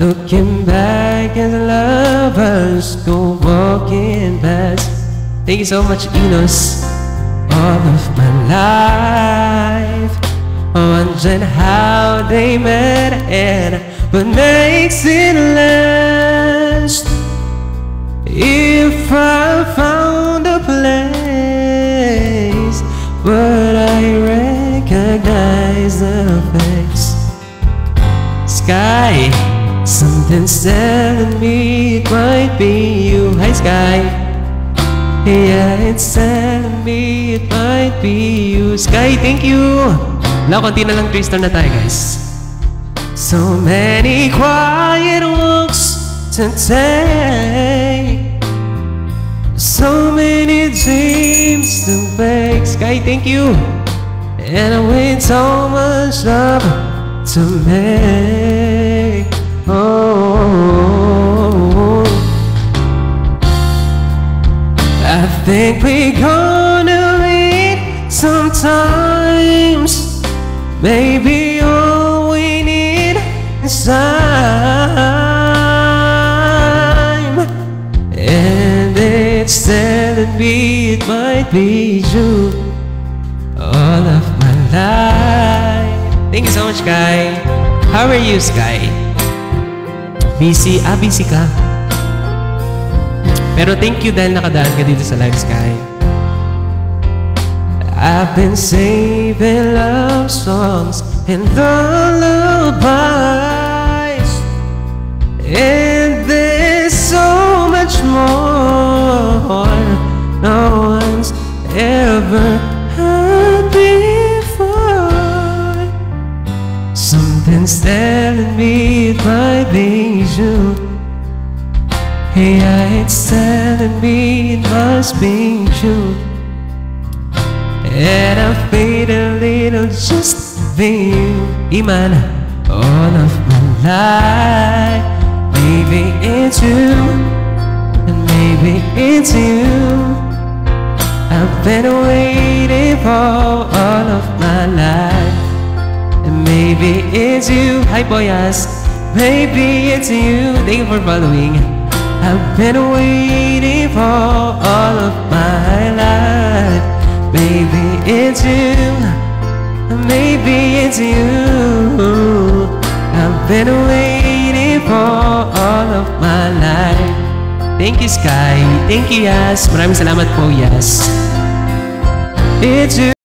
Looking back as lovers go walking past. Thank you so much, Enos. All of my life, wondering how they met and what makes it last. If I found a place, would I recognize the face? Sky, something's telling me it might be you. Hi, Sky. Yeah, it's telling me it might be you. Sky, thank you. Wala, konti na lang, Tristan na tayo, guys. So many quiet walks to take, so many dreams to make. Sky, thank you. And with so much love to make. Oh, I think we're gonna meet sometimes. Maybe all we need is time. And it's telling me it might be you all of my life. Thank you so much, Sky. How are you, Sky? Busy? Busy ka? Pero thank you dahil nakadaan ka dito sa live, Sky. I've been saving love songs and lullabies, and there's so much more no one's ever heard before. Something's telling me it might be you. Yeah, it's telling me it must be you. And I feel a little just to be you. Iman, all of my life. Maybe it's you, and maybe it's you. I've been waiting for all of my life. And maybe it's you. Hi, Boyas. Maybe it's you. Thank you for following. I've been waiting for all of my life. Maybe it's you, maybe it's you. I've been waiting for all of my life. Thank you, Sky. Thank you, Yas. Maraming salamat po, Yas. It's you.